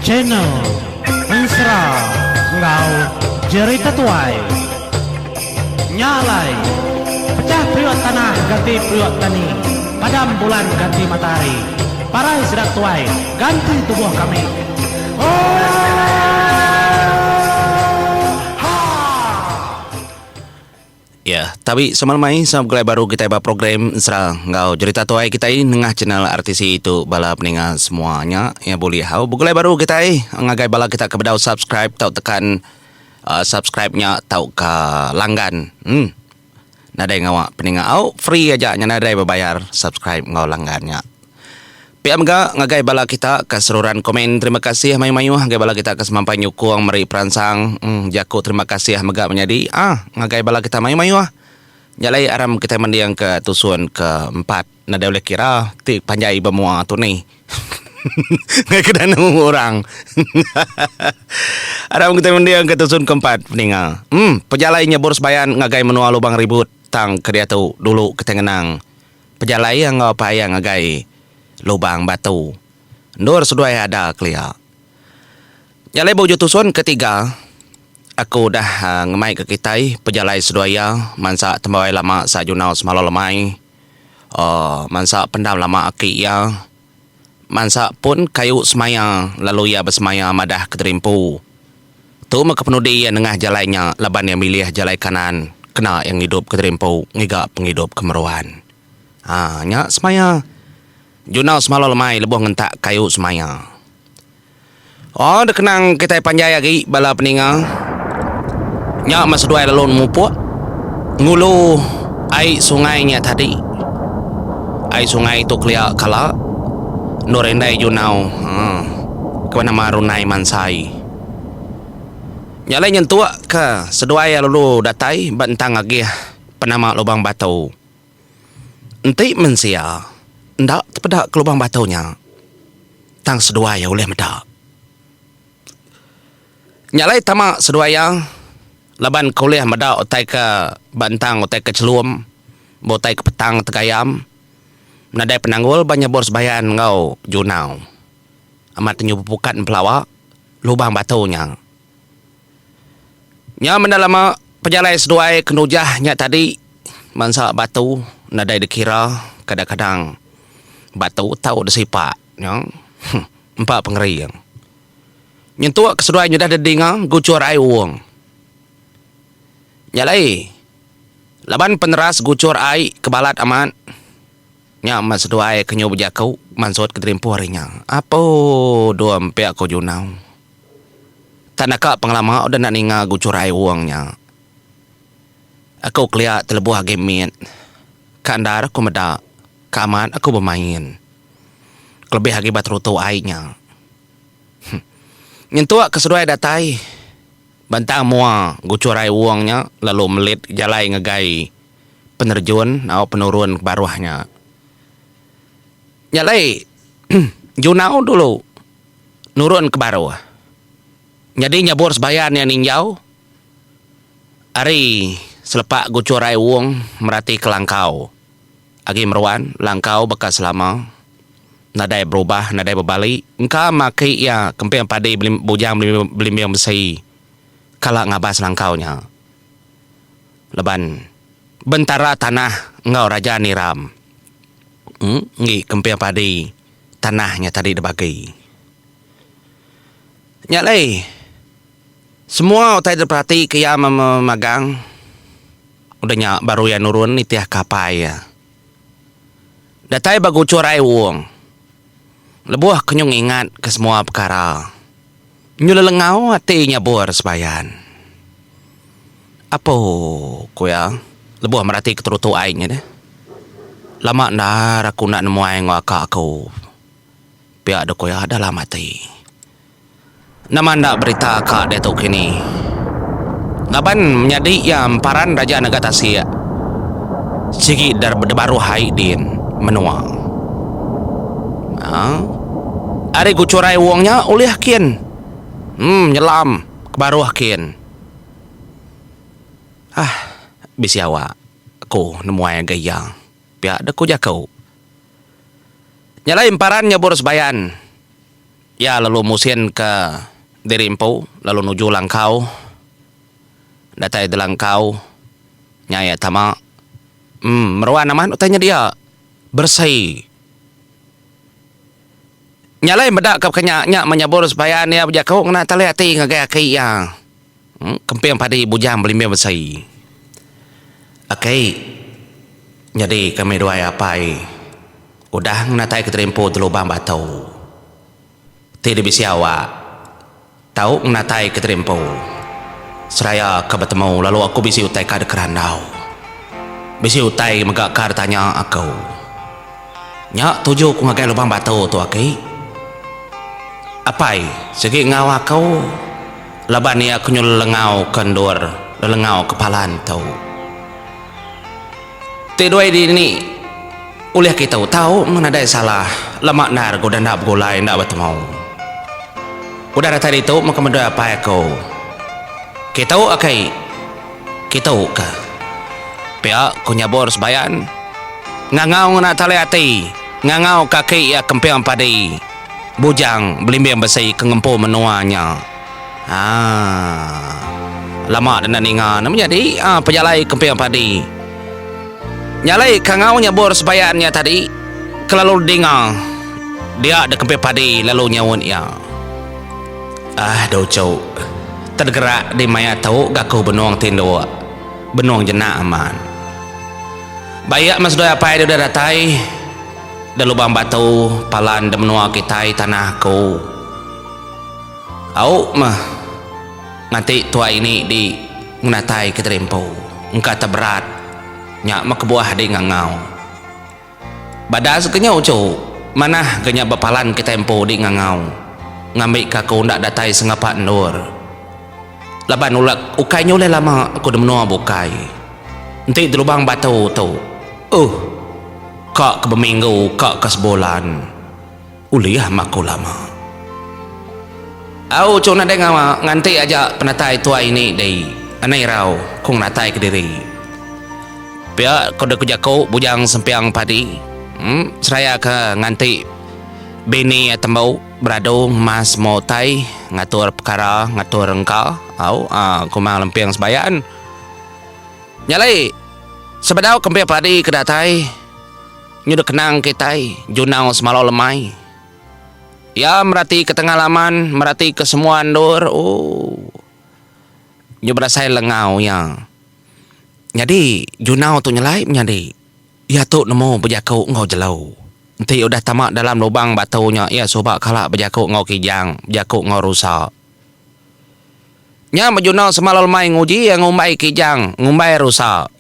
channel Mesra Ngau Cerita Tuai Nyalai Pecah priok tanah ganti priok tani, padam bulan ganti matahari, parai sedak tuai ganti tubuh kami. Ya, tapi semalamai sama gulai baru kita iba program serang ngau cerita tuai kita ini nengah channel RTC itu bala peningat semuanya ya boleh hau gulai baru kita ngagai bala kita kepada subscribe tau tekan subscribe-nya tau ke langgan. Nadai ngawak peningat au free aja nya nadai berbayar subscribe ngau langgannya. Pihak mga ngagai bala kita keseluruhan komen terima kasih mayu-mayu ngagai bala kita ke semampai nyukung meri peransang jaku terima kasih mga menjadi ngagai bala kita mayu-mayu nyalai aram kita mendiang ke tusuan keempat nada boleh kira ti panjai bemua tu ni ngai kedana orang aram kita mendiang ke tusuan keempat peninga pejalainya boros bayan ngagai menua lubang ribut tang kedia tu dulu ketengenang pejalai yang ngapa yang ngagai lubang batu nur sudah ada clear nyalai bojo tusun ketiga aku dah ngemai ke kitai pejalai sedaya mansa tembawai lama sa junau semalo lemai mansa pendam lama aki ya mansa pun kayu semaya lalu ya bersemaya madah keterimpu tu maka penudi yang nengah jalainya laban yang milih jalai kanan kena yang hidup keterimpu ngiga penghidup kemeruan nya semaya junau semalo lemai lebuh ngentak kayu semaya. Dah kenang kita panjai lagi bala peninga. Nya masa dua lalun mupuk. Ngulu air sungainya tadi. Air sungai itu kelia kala. Norendai junau. Kemana marunai mansai. Nyalai nyentua ke seduai lalu datai bentang lagi penama lubang batu. Enti mensia. Ndak terpedak ke lubang batunya. Tang seduaya oleh medak. Nyalai tamak seduaya. Laban kuliah medak otai ke bantang, otai ke celum. Botai ke petang tegayam. Nadai penanggul banyak bors bayan ngau junau. Amat nyupukan pelawak. Lubang batunya. Nya mendalama pejalai seduai kenujahnya tadi. Mansa batu. Nadai dikira kadang-kadang. Batu tahu desipak yang empat pengeri yang nyentuak keseduainya dah dedinga gucur air uang nyalai laban peneras gucur air kebalat aman nya mas seduai kenyo berjakau mansut keterimpu harinya apa dua empiak ko junau tanaka pengelama udah nak ninga gucur air uangnya aku keliat terlebuh agemin kandar aku medak keaman aku bermain lebih akibat rutu airnya nyentuak keseduai datai bantang mua gucur air uangnya lalu melit jalai ngegai penerjun atau penurun ke baruahnya nyalai junau dulu nurun ke baruah jadi nyabur sebayan yang ninjau hari selepak gucur air uang merati ke langkau agi meruan langkau bekas lama nadai berubah nadai berbalik engkau maki ya kempiang padi bujang beli yang besi kalak ngabas langkaunya leban bentara tanah ngau raja niram ngi kempiang padi tanahnya tadi dibagi nyalai semua utai terperhati kaya memegang udahnya baru ya nurun itiah kapai ya datai bagucur air uang. Lebuah kenyong ingat ke semua perkara. Nyulelengau hatinya buar sebayan. Apa kuya? Lebuah merhati keterutu airnya deh. Lama dah aku nak nemu air ngaka aku. Pihak ada kuya dah lama mati. Nama ndak berita kak dia tu kini. Laban menjadi yang paran Raja Negara Tasik. Sigi dar baru haidin. Menua. Ada gucurai uangnya oleh hakin. Nyelam ke baru hakin. Bisi awak. Aku nemu ayah gaya. Pihak ada ku jakau. Nyalai emparan nyabur sebayan. Ya lalu musin ke Dirimpo, lalu nuju Langkau. Datai de Langkau. Nyaya tama. Meruan naman tanya dia bersih. Nyalai medak kap kenya nya menyabur supaya nia berjakau ngena tali hati ngagai akai ya. Kempiang padi bujang belimia bersih. Akai. Jadi kami dua apai. Udah ngena tai keterimpo di lubang batau. Tidak bisa awak. Tahu ngena tai keterimpo. Seraya ke bertemu lalu aku bisi utai ka dekerandau. Bisi utai megak kar tanya aku. Nyak tuju ku ngagai lubang batu tu akai. Apai segi ngau aku. Laban ni aku nyul lengau kendur, lengau kepalan tau. Tidoi di ni ulih kita tahu menadai salah. Lemak nar godan nak begulai nak bertemu. Udah tadi tu maka mendoa apa aku. Kita akai. Kita ka. Pihak ku nyabor sebayan. Ngangau ngena tali hati. Ngangau kaki ya kempiang padi. Bujang belimbiang bersih kengempu menuanya. Lama dan ninga namanya di pejalai kempiang padi. Nyalai kangau nyabor sebayannya tadi. Kelalu dengar. Dia ada kempiang padi lalu nyawun ya. Docau. Tergerak di maya tahu gaku benuang tindo. Benuang jenak aman. Bayak mas doa apa dia udah datai. Dan lubang batu palan dan menua kita tanahku. Au mah nanti tua ini di menatai keterimpo. Engkau terberat nyak makebuah di ngangau. Badas kenyau cu mana kenyap bepalan ketempo di ngangau. Ngambil kaku ndak datai sengapat nur. Laban ulak ukai nyole lama aku dah menua bukai. Nanti di lubang batu tu. Kak ke berminggu, kak ke sebulan. Uliah maku lama. Au cuma dengar nganti aja penatai tua ini deh. Anai rau, kong natai ke diri. Pihak kau dah kejaku bujang sempiang padi. Seraya ke nganti bini tembau beradung mas motai ngatur perkara ngatur engkau. Au kumang lempiang sebayan. Nyalai sebedau kempiang padi kedatai. Nyu dah kenang kitai junau semalau lemai. Ya merati ke tengah laman, merati ke semua andur. Nyu berasai lengau ya. Jadi junau tu nyelai menjadi. Ya tu nemu berjakau ngau jelau. Nanti udah tamak dalam lubang batunya. Ya sobak kalak berjakau ngau kijang, berjakau ngau rusak. Nya junau semalau lemai nguji yang ngumbai kijang, ngumbai rusak.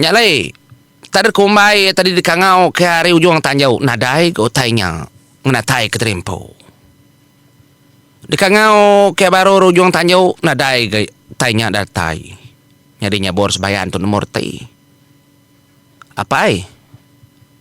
Nyalai tadi kumbai tadi di kangau ke hari ujung tanjau nadai ke utainya menatai keterimpo. Di kangau ke baru ujung tanjau nadai ke utainya datai. Nyadinya bor sebayan tu nomor ti. Apai?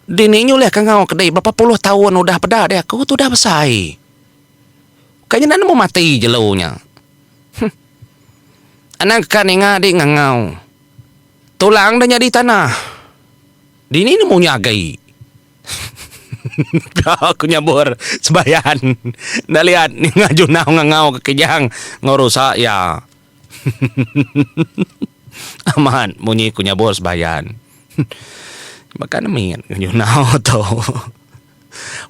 Dini nyuleh kangau kedai berapa puluh tahun udah peda deh aku tu dah besai. Kayaknya nana mau mati jelunya. Anak kan ngadi ngangau. Tulang dah jadi tanah. Dini mau nyagai. Aku nyabur sebayan. Ndak lihat ni ngajunau ngangau ke kijang ngorusak ya. Aman munyi ku nyabur sebayan. Makan min ngajunau tu.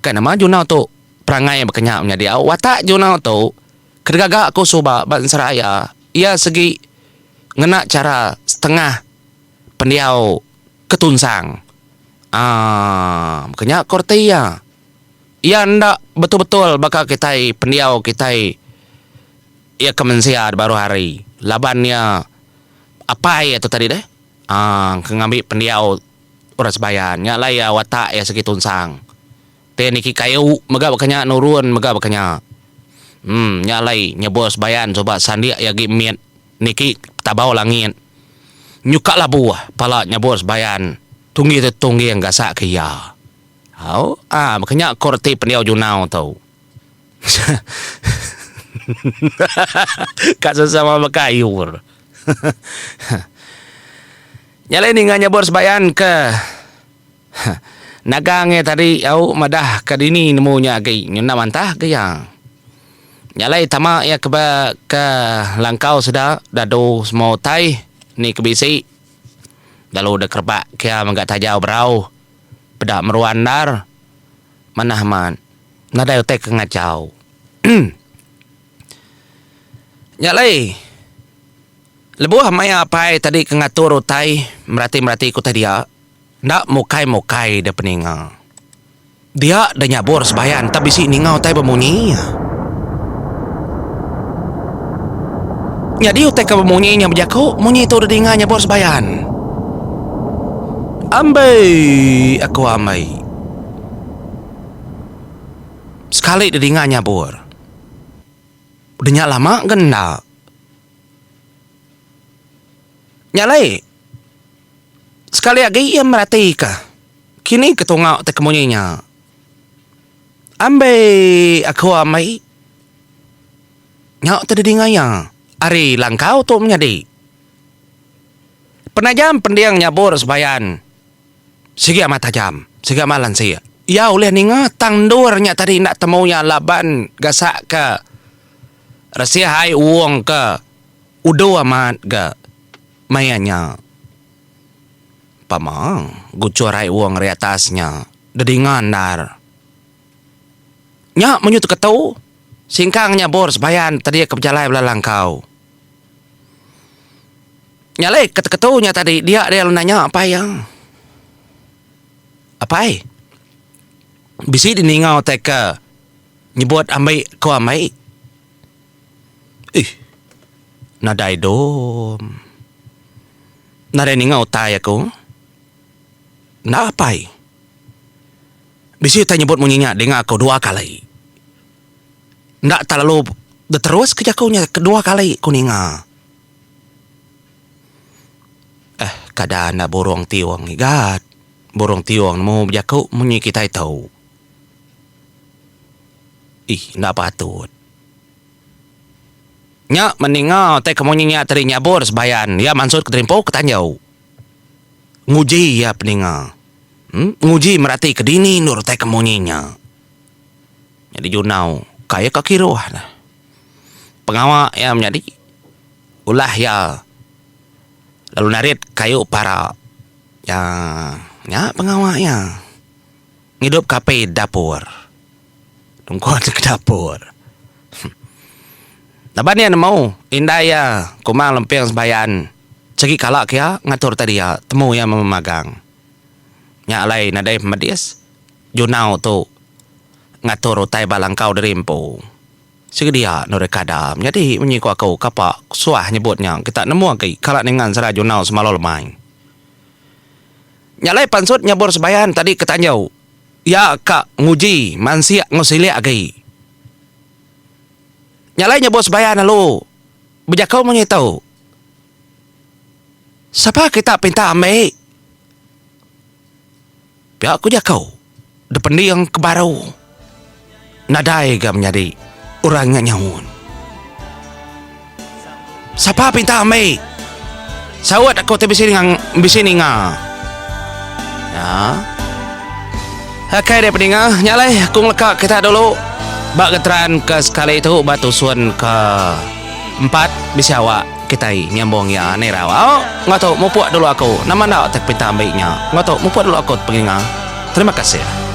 Kan nama junau tu perangai berkenyak menjadi watak junau tu kedegagak aku soba ban seraya. Ia segi ngena cara setengah pendiau ketunsang. Makanya korte ya. Ia ndak betul-betul bakal kitai pendiau kitai. Ia kemensiar baru hari. Labannya apa ya tu tadi deh? Ngambil pendiau orang sebayan. Nya lah ya watak ya segi tunsang. Niki kayu mega bakanya nurun mega bakanya. Nya lai nyebos sebayan coba sandi ya gimiet niki tabau langit. Nyuka lah buah pala nyebos sebayan. Tunggi tu tunggi yang gasak kaya. Makanya korte pendiau junau tau. Kat sesama berkayur. Nyalai ni nganya bor sebayan ke Nagange tadi au madah kadini nemunya gay nyuna mantah gaya. Nyalai tama ya ke langkau sudah dado semua tai ni kebisi. Dalu de kerbak kia mangga tajau berau. Pedak meruandar. Manah man. Nadai utek ngacau. Nyalai. Lebuh maya apai tadi kengatur utai merati ku tadi ya. Ndak mokai da peninga. Dia da nyabor sebayan tapi si ningau tai bemunyi. Nya dia utai ka bemunyinya berjaku, munyi tu da dinga nyabor sebayan. Ambai aku amai. Sekali da dinga nyabor. Udah lama genda. Nyalai. Sekali lagi ia merati ka. Kini ketungau te kemunyinya. Ambai aku amai. Nyau tadi ngaya. Ari langkau tu menjadi. Penajam pendiang nyabur sebayan. Sigi amat tajam. Sigi amat lansia. Ya oleh ninga tangdurnya tadi nak temunya laban gasak ke. Rasia hai uang ke. Udo amat ke. Mayanya. Pamang, gucurai uang dari atasnya. Dedingan dar. Nya menyut ketau. Singkangnya bor sebayan tadi ke berjalai belalang kau. Nyalai ketaunya tadi dia nanya apa yang? Apa? Bisi diningau teka nyebut amai ko amai. Nadai dom. Nadai ningau tai aku. Nak apa? Bisi tanya nyebut munyinya dengan aku 2 kali. Ndak terlalu terus kejakunya kedua kali kuninga. Kadang nak borong tiwang igat. Borong tiwang mau berjaku munyi kita tahu. Ndak patut. Nya meningau teh kemunyinya tadi nyabor sebayan. Ya mansur keterimpo ketanjau. Nguji ya peninga. Nguji merati kedini nur teh kemunyinya. Jadi junau. Kaya kakiruah lah. Pengawak ya menjadi. Ulah ya. Lalu narit kayu para. Ya pengawak ya. Hidup kape dapur. Tungkuan ke dapur. Laban ya mau. Indah ya. Kumang lempiang sebayan. Segi kalak ya. Ngatur tadi ya. Temu ya memagang. Nya alai nadai pemadias. Junau tu. Ngatur utai balangkau dari empu. Segedia nore kadam. Jadi menyiku aku kapak suah nyebutnya. Kita nemu lagi. Kalak dengan serah junau semalau lemai. Nyalai pansut nyabur sebayan tadi ketanjau. Ya kak nguji mansiak ngusilik lagi. Nyalai nyabur sebayan lalu. Bejakau menyitahu. Siapa kita pinta ambil? Pihak aku jakau. Depan dia yang kebaru. Nadai gam menjadi orangnya nyawun. Siapa pinta ambil? Sawat aku te bisini nga. Ya. Hakai dia peninga, nyalai aku melekak kita dulu. Bak keteran ke sekali itu batu suan ke 4 bisa awak kita nyambung ya nerawa. Nggak tahu mau puak dulu aku. Nama nak tak pinta ambilnya. Nggak tahu mau puak dulu aku penginga. Terima kasih.